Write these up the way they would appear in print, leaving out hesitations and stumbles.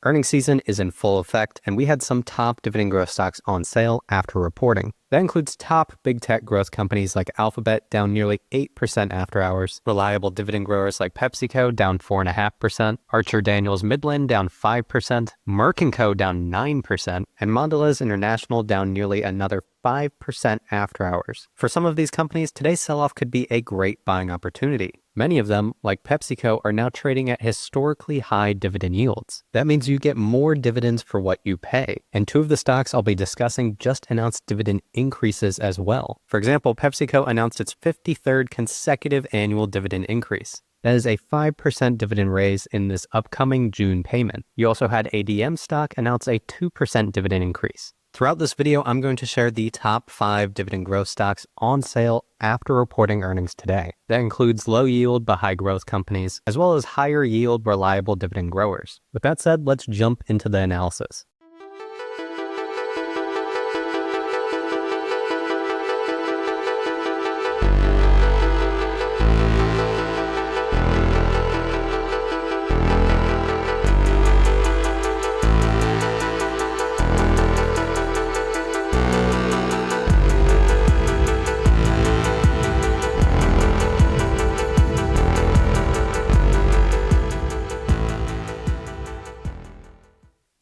Earnings season is in full effect, and we had some top dividend growth stocks on sale after reporting. That includes top big tech growth companies like Alphabet, down nearly 8% after hours, reliable dividend growers like PepsiCo, down 4.5%, Archer Daniels Midland, down 5%, Merck & Co., down 9%, and Mondelez International, down nearly another 5% after hours. For some of these companies, today's sell-off could be a great buying opportunity. Many of them, like PepsiCo, are now trading at historically high dividend yields. That means you get more dividends for what you pay. And two of the stocks I'll be discussing just announced dividend increases as well. For example, PepsiCo announced its 53rd consecutive annual dividend increase. That is a 5% dividend raise in this upcoming June payment. You also had ADM stock announce a 2% dividend increase. Throughout this video, I'm going to share the top 5 dividend growth stocks on sale after reporting earnings today. That includes low yield but high growth companies, as well as higher yield reliable dividend growers. With that said, let's jump into the analysis.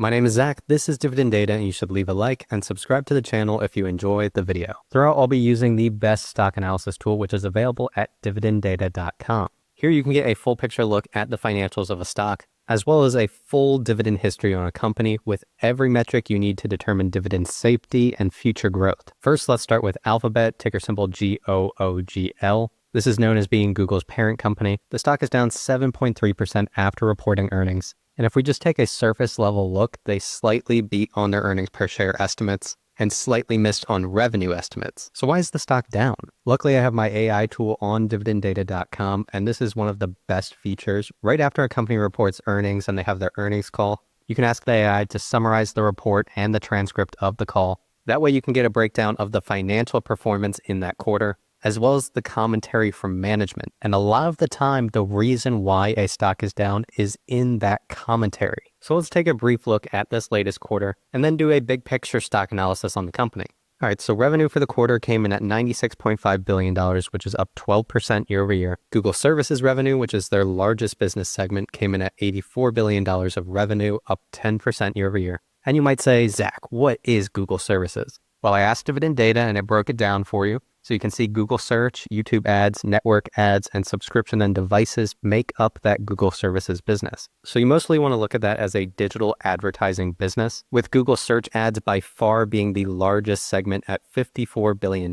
My name is Zach, this is Dividend Data, and you should leave a like and subscribe to the channel if you enjoy the video. Throughout, I'll be using the best stock analysis tool, which is available at dividenddata.com. Here you can get a full picture look at the financials of a stock, as well as a full dividend history on a company with every metric you need to determine dividend safety and future growth. First, let's start with Alphabet, ticker symbol GOOGL. This is known as being Google's parent company. The stock is down 7.3% after reporting earnings. And if we just take a surface level look, they slightly beat on their earnings per share estimates and slightly missed on revenue estimates. So why is the stock down? Luckily, I have my AI tool on dividenddata.com, and this is one of the best features. Right after a company reports earnings and they have their earnings call, you can ask the AI to summarize the report and the transcript of the call. That way you can get a breakdown of the financial performance in that quarter, as well as the commentary from management. And a lot of the time, the reason why a stock is down is in that commentary. So let's take a brief look at this latest quarter and then do a big picture stock analysis on the company. All right, so revenue for the quarter came in at $96.5 billion, which is up 12% year over year. Google Services revenue, which is their largest business segment, came in at $84 billion of revenue, up 10% year over year. And you might say, Zach, what is Google Services? Well, I asked Dividend Data and it broke it down for you. So you can see Google Search, YouTube ads, network ads, and subscription and devices make up that Google Services business. So you mostly want to look at that as a digital advertising business, with Google Search ads by far being the largest segment at $54 billion.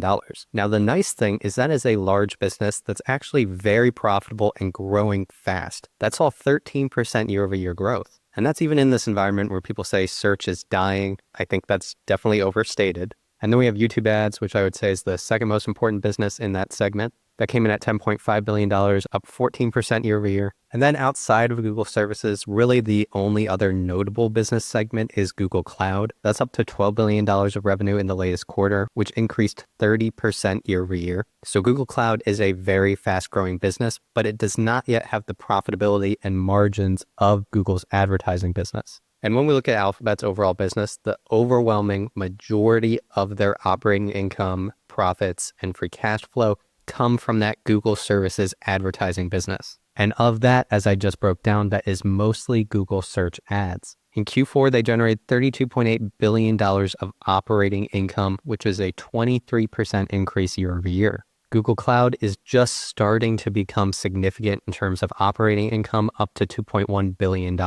Now, the nice thing is that is a large business that's actually very profitable and growing fast. That's all 13% year over year growth. And that's even in this environment where people say search is dying. I think that's definitely overstated. And then we have YouTube ads, which I would say is the second most important business in that segment. That came in at $10.5 billion, up 14% year over year. And then outside of Google Services, really the only other notable business segment is Google Cloud. That's up to $12 billion of revenue in the latest quarter, which increased 30% year over year. So Google Cloud is a very fast growing business, but it does not yet have the profitability and margins of Google's advertising business. And when we look at Alphabet's overall business, the overwhelming majority of their operating income, profits, and free cash flow come from that Google Services advertising business. And of that, as I just broke down, that is mostly Google Search ads. In Q4, they generated $32.8 billion of operating income, which is a 23% increase year over year. Google Cloud is just starting to become significant in terms of operating income, up to $2.1 billion.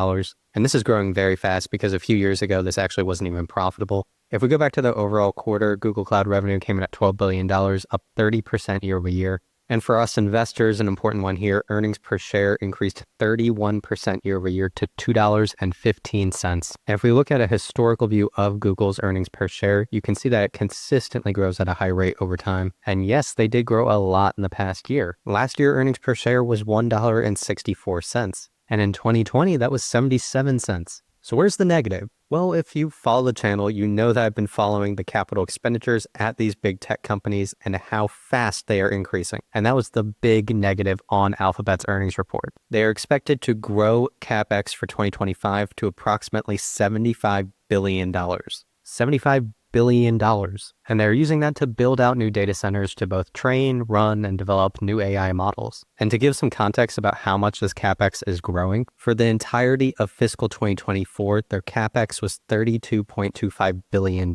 And this is growing very fast because a few years ago, this actually wasn't even profitable. If we go back to the overall quarter, Google Cloud revenue came in at $12 billion, up 30% year over year. And for us investors, an important one here, earnings per share increased 31% year over year to $2.15. And if we look at a historical view of Google's earnings per share, you can see that it consistently grows at a high rate over time. And yes, they did grow a lot in the past year. Last year, earnings per share was $1.64. And in 2020, that was 77 cents. So where's the negative? Well, if you follow the channel, you know that I've been following the capital expenditures at these big tech companies and how fast they are increasing. And that was the big negative on Alphabet's earnings report. They are expected to grow CapEx for 2025 to approximately $75 billion. $75 billion. And they're using that to build out new data centers to both train, run, and develop new AI models. And to give some context about how much this CapEx is growing, for the entirety of fiscal 2024, their CapEx was $32.25 billion.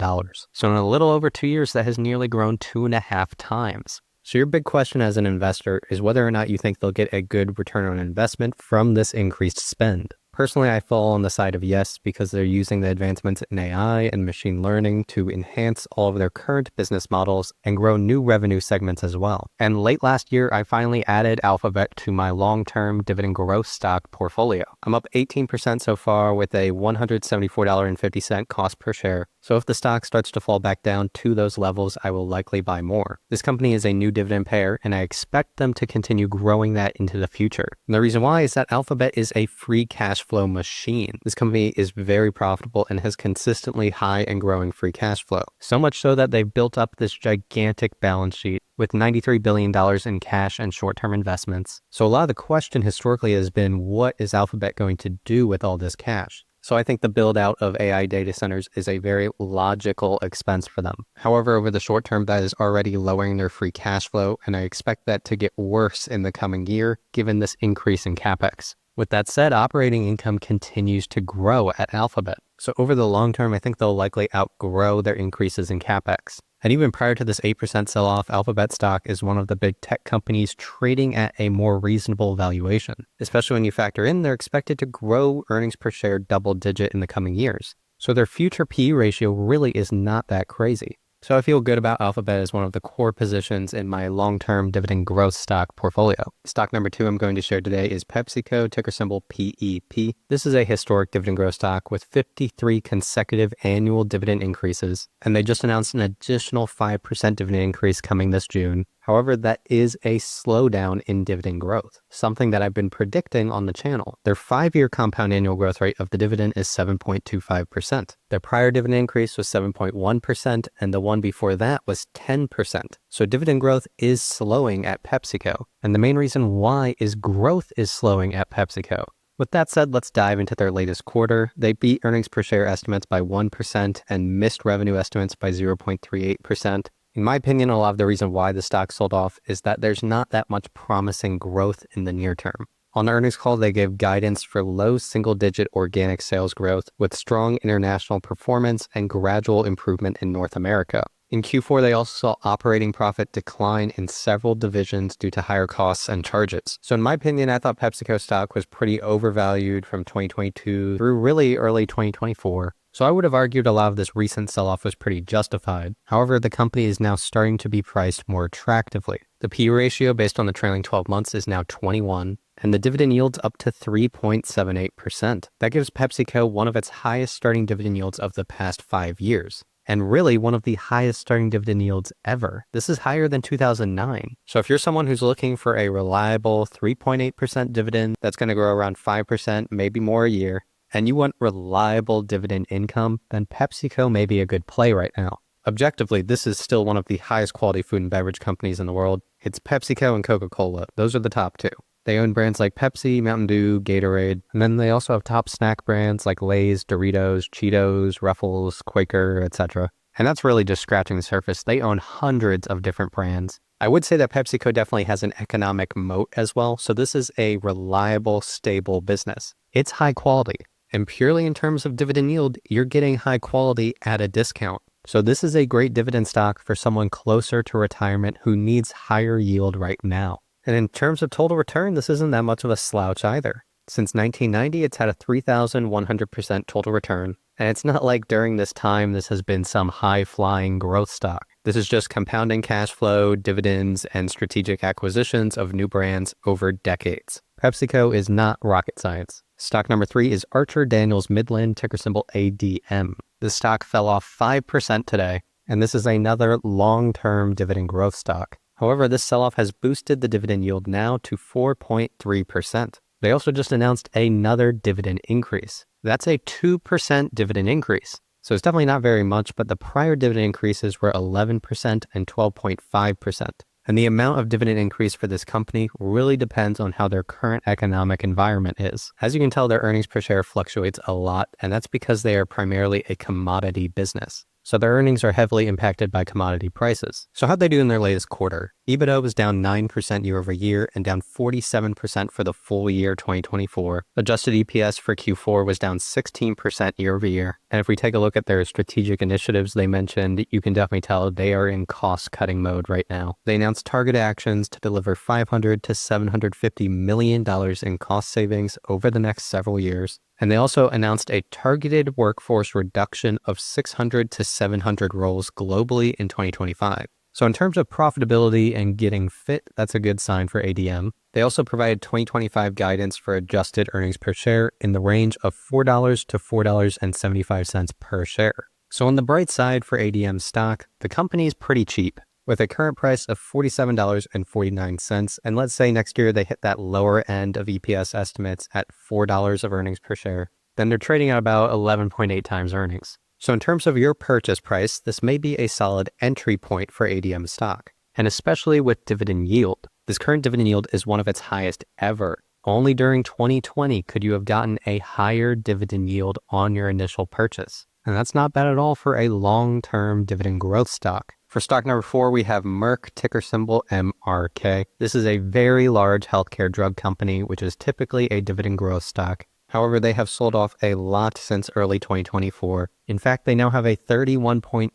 So in a little over 2 years, that has nearly grown 2.5 times. So your big question as an investor is whether or not you think they'll get a good return on investment from this increased spend. Personally, I fall on the side of yes because they're using the advancements in AI and machine learning to enhance all of their current business models and grow new revenue segments as well. And late last year, I finally added Alphabet to my long-term dividend growth stock portfolio. I'm up 18% so far with a $174.50 cost per share. So if the stock starts to fall back down to those levels, I will likely buy more. This company is a new dividend payer, and I expect them to continue growing that into the future. And the reason why is that Alphabet is a free cash flow machine. This company is very profitable and has consistently high and growing free cash flow. So much so that they've built up this gigantic balance sheet with $93 billion in cash and short-term investments. So a lot of the question historically has been, what is Alphabet going to do with all this cash? So I think the build out of AI data centers is a very logical expense for them. However, over the short term, that is already lowering their free cash flow, and I expect that to get worse in the coming year, given this increase in CapEx. With that said, operating income continues to grow at Alphabet. So over the long term, I think they'll likely outgrow their increases in CapEx. And even prior to this 8% sell-off, Alphabet stock is one of the big tech companies trading at a more reasonable valuation, especially when you factor in they're expected to grow earnings per share double-digit in the coming years. So their future PE ratio really is not that crazy. So I feel good about Alphabet as one of the core positions in my long-term dividend growth stock portfolio. Stock number 2 I'm going to share today is PepsiCo, ticker symbol PEP. This is a historic dividend growth stock with 53 consecutive annual dividend increases, and they just announced an additional 5% dividend increase coming this June. However, that is a slowdown in dividend growth, something that I've been predicting on the channel. Their 5-year compound annual growth rate of the dividend is 7.25%. Their prior dividend increase was 7.1%, and the one before that was 10%. So dividend growth is slowing at PepsiCo, and the main reason why is growth is slowing at PepsiCo. With that said, let's dive into their latest quarter. They beat earnings per share estimates by 1% and missed revenue estimates by 0.38%. In my opinion, a lot of the reason why the stock sold off is that there's not that much promising growth in the near term. On the earnings call, they gave guidance for low single-digit organic sales growth with strong international performance and gradual improvement in North America. In Q4, they also saw operating profit decline in several divisions due to higher costs and charges. So in my opinion, I thought PepsiCo stock was pretty overvalued from 2022 through really early 2024. So I would have argued a lot of this recent sell-off was pretty justified. However, the company is now starting to be priced more attractively. The PE ratio based on the trailing 12 months is now 21, and the dividend yield's up to 3.78%. That gives PepsiCo one of its highest starting dividend yields of the past 5 years. And really one of the highest starting dividend yields ever. This is higher than 2009. So if you're someone who's looking for a reliable 3.8% dividend that's going to grow around 5%, maybe more a year, and you want reliable dividend income, then PepsiCo may be a good play right now. Objectively, this is still one of the highest quality food and beverage companies in the world. It's PepsiCo and Coca-Cola. Those are the top 2. They own brands like Pepsi, Mountain Dew, Gatorade, and then they also have top snack brands like Lay's, Doritos, Cheetos, Ruffles, Quaker, etc. And that's really just scratching the surface. They own hundreds of different brands. I would say that PepsiCo definitely has an economic moat as well, so this is a reliable, stable business. It's high quality. And purely in terms of dividend yield, you're getting high quality at a discount. So this is a great dividend stock for someone closer to retirement who needs higher yield right now. And in terms of total return, this isn't that much of a slouch either. Since 1990, it's had a 3,100% total return. And it's not like during this time, this has been some high-flying growth stock. This is just compounding cash flow, dividends, and strategic acquisitions of new brands over decades. PepsiCo is not rocket science. Stock number 3 is Archer Daniels Midland, ticker symbol ADM. This stock fell off 5% today, and this is another long-term dividend growth stock. However, this sell-off has boosted the dividend yield now to 4.3%. They also just announced another dividend increase. That's a 2% dividend increase. So it's definitely not very much, but the prior dividend increases were 11% and 12.5%. And the amount of dividend increase for this company really depends on how their current economic environment is. As you can tell, their earnings per share fluctuates a lot, and that's because they are primarily a commodity business. So their earnings are heavily impacted by commodity prices. So how'd they do in their latest quarter? EBITDA was down 9% year over year and down 47% for the full year 2024. Adjusted EPS for Q4 was down 16% year over year. And if we take a look at their strategic initiatives they mentioned, you can definitely tell they are in cost-cutting mode right now. They announced targeted actions to deliver $500 to $750 million in cost savings over the next several years. And they also announced a targeted workforce reduction of 600 to 700 roles globally in 2025. So in terms of profitability and getting fit, that's a good sign for ADM. They also provided 2025 guidance for adjusted earnings per share in the range of $4 to $4.75 per share. So on the bright side for ADM stock, the company is pretty cheap, with a current price of $47.49, and let's say next year they hit that lower end of EPS estimates at $4 of earnings per share, then they're trading at about 11.8 times earnings. So in terms of your purchase price, this may be a solid entry point for ADM stock, and especially with dividend yield. This current dividend yield is one of its highest ever. Only during 2020 could you have gotten a higher dividend yield on your initial purchase. And that's not bad at all for a long-term dividend growth stock. For stock number 4, we have Merck, ticker symbol MRK. This is a very large healthcare drug company, which is typically a dividend growth stock. However, they have sold off a lot since early 2024. In fact, they now have a 31.8%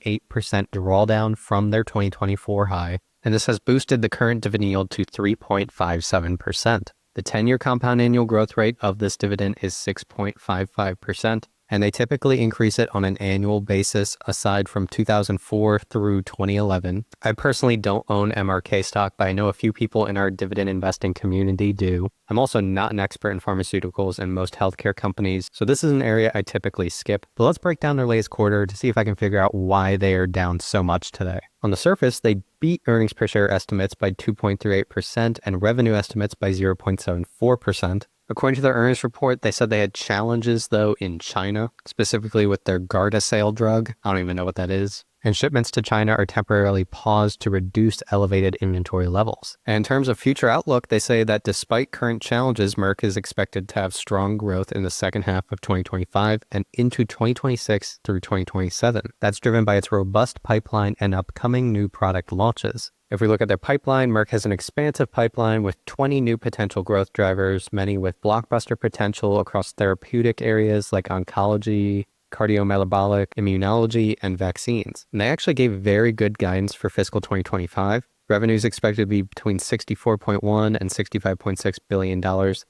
drawdown from their 2024 high, and this has boosted the current dividend yield to 3.57%. The 10-year compound annual growth rate of this dividend is 6.55%. And they typically increase it on an annual basis aside from 2004 through 2011. I personally don't own MRK stock, but I know a few people in our dividend investing community do. I'm also not an expert in pharmaceuticals and most healthcare companies, so this is an area I typically skip. But let's break down their latest quarter to see if I can figure out why they are down so much today. On the surface, they beat earnings per share estimates by 2.38% and revenue estimates by 0.74%. According to their earnings report, they said they had challenges, though, in China, specifically with their Gardasil drug. I don't even know what that is. And shipments to China are temporarily paused to reduce elevated inventory levels. And in terms of future outlook, they say that despite current challenges, Merck is expected to have strong growth in the second half of 2025 and into 2026 through 2027. That's driven by its robust pipeline and upcoming new product launches. If we look at their pipeline, Merck has an expansive pipeline with 20 new potential growth drivers, many with blockbuster potential across therapeutic areas like oncology, cardiometabolic, immunology, and vaccines. And they actually gave very good guidance for fiscal 2025. Revenue is expected to be between $64.1 and $65.6 billion,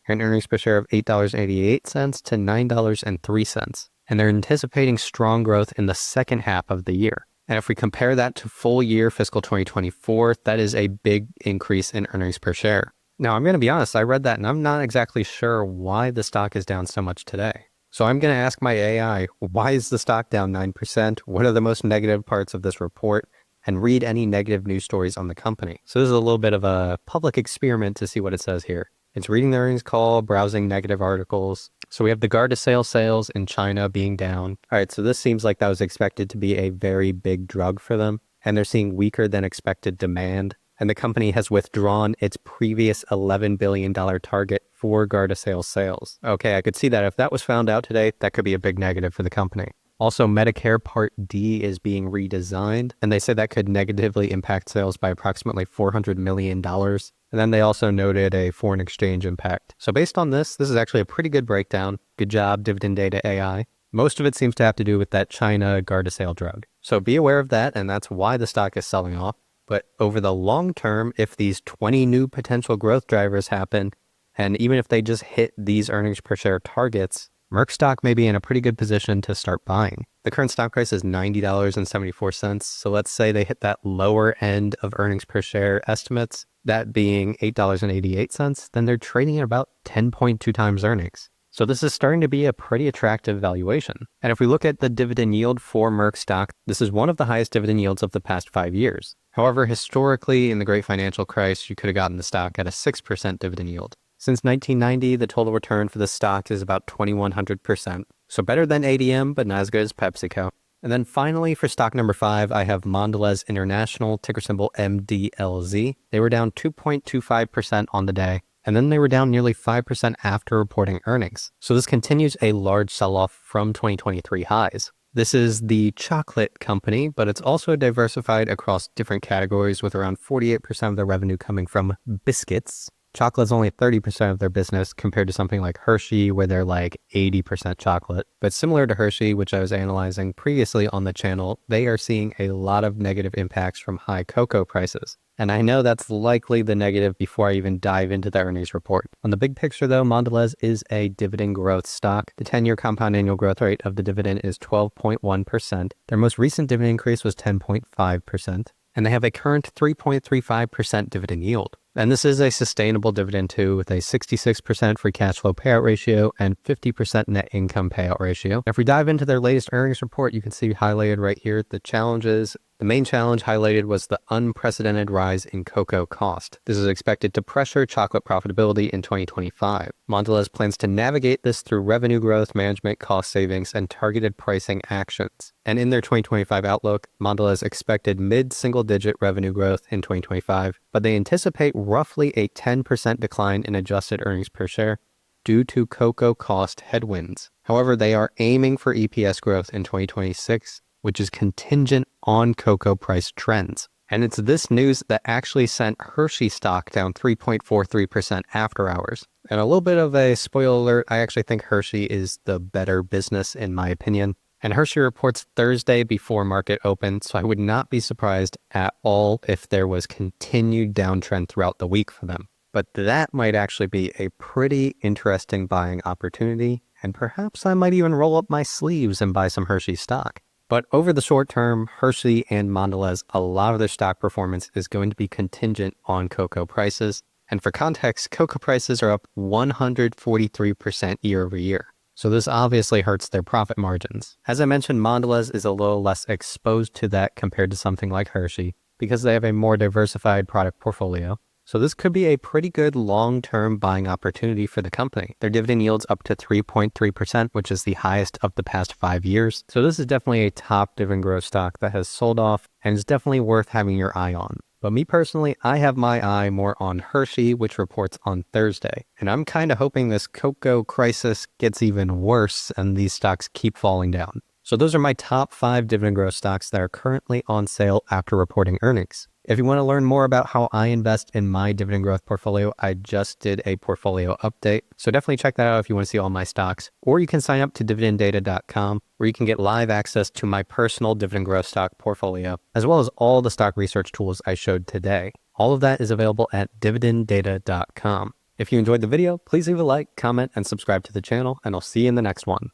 and earnings per share of $8.88 to $9.03. And they're anticipating strong growth in the second half of the year. And if we compare that to full year fiscal 2024, that is a big increase in earnings per share. Now, I'm going to be honest, I read that and I'm not exactly sure why the stock is down so much today. So I'm going to ask my AI, why is the stock down 9%? What are the most negative parts of this report? And read any negative news stories on the company. So this is a little bit of a public experiment to see what it says here. It's reading the earnings call, browsing negative articles. So we have the Gardasil sales in China being down. All right, so this seems like that was expected to be a very big drug for them, and they're seeing weaker than expected demand. And the company has withdrawn its previous $11 billion target for Gardasil sales. Okay, I could see that if that was found out today, that could be a big negative for the company. Also, Medicare Part D is being redesigned, and they say that could negatively impact sales by approximately $400 million. And then they also noted a foreign exchange impact. So based on this is actually a pretty good breakdown. Good job, Dividend Data AI. Most of it seems to have to do with that China Gardasil drug. So be aware of that, and that's why the stock is selling off. But over the long term, if these 20 new potential growth drivers happen, and even if they just hit these earnings per share targets, Merck stock may be in a pretty good position to start buying. The current stock price is $90.74, so let's say they hit that lower end of earnings per share estimates, that being $8.88, then they're trading at about 10.2 times earnings. So this is starting to be a pretty attractive valuation. And if we look at the dividend yield for Merck stock, this is one of the highest dividend yields of the past 5 years. However, historically, in the Great Financial Crisis, you could have gotten the stock at a 6% dividend yield. Since 1990, the total return for the stock is about 2,100%. So better than ADM, but not as good as PepsiCo. And then finally, for stock number 5, I have Mondelez International, ticker symbol MDLZ. They were down 2.25% on the day, and then they were down nearly 5% after reporting earnings. So this continues a large sell-off from 2023 highs. This is the chocolate company, but it's also diversified across different categories with around 48% of their revenue coming from biscuits. Chocolate's only 30% of their business compared to something like Hershey, where they're like 80% chocolate. But similar to Hershey, which I was analyzing previously on the channel, they are seeing a lot of negative impacts from high cocoa prices. And I know that's likely the negative before I even dive into the earnings report. On the big picture though, Mondelez is a dividend growth stock. The 10-year compound annual growth rate of the dividend is 12.1%. Their most recent dividend increase was 10.5%. And they have a current 3.35% dividend yield. And this is a sustainable dividend too, with a 66% free cash flow payout ratio and 50% net income payout ratio. If we dive into their latest earnings report, you can see highlighted right here the challenges. The main challenge highlighted was the unprecedented rise in cocoa cost. This is expected to pressure chocolate profitability in 2025. Mondelez plans to navigate this through revenue growth, management, cost savings, and targeted pricing actions. And in their 2025 outlook, Mondelez expected mid-single-digit revenue growth in 2025, but they anticipate roughly a 10% decline in adjusted earnings per share due to cocoa cost headwinds. However, they are aiming for EPS growth in 2026, which is contingent on cocoa price trends. And it's this news that actually sent Hershey stock down 3.43% after hours. And a little bit of a spoiler alert, I actually think Hershey is the better business in my opinion. And Hershey reports Thursday before market open, so I would not be surprised at all if there was continued downtrend throughout the week for them. But that might actually be a pretty interesting buying opportunity, and perhaps I might even roll up my sleeves and buy some Hershey stock. But over the short term, Hershey and Mondelez, a lot of their stock performance is going to be contingent on cocoa prices. And for context, cocoa prices are up 143% year over year. So this obviously hurts their profit margins. As I mentioned, Mondelez is a little less exposed to that compared to something like Hershey because they have a more diversified product portfolio. So this could be a pretty good long-term buying opportunity for the company. Their dividend yields up to 3.3%, which is the highest of the past 5 years. So this is definitely a top dividend growth stock that has sold off and is definitely worth having your eye on. But me personally, I have my eye more on Hershey, which reports on Thursday. And I'm kind of hoping this cocoa crisis gets even worse and these stocks keep falling down. So those are my top 5 dividend growth stocks that are currently on sale after reporting earnings. If you want to learn more about how I invest in my dividend growth portfolio, I just did a portfolio update. So definitely check that out if you want to see all my stocks. Or you can sign up to dividenddata.com where you can get live access to my personal dividend growth stock portfolio, as well as all the stock research tools I showed today. All of that is available at dividenddata.com. If you enjoyed the video, please leave a like, comment, and subscribe to the channel, and I'll see you in the next one.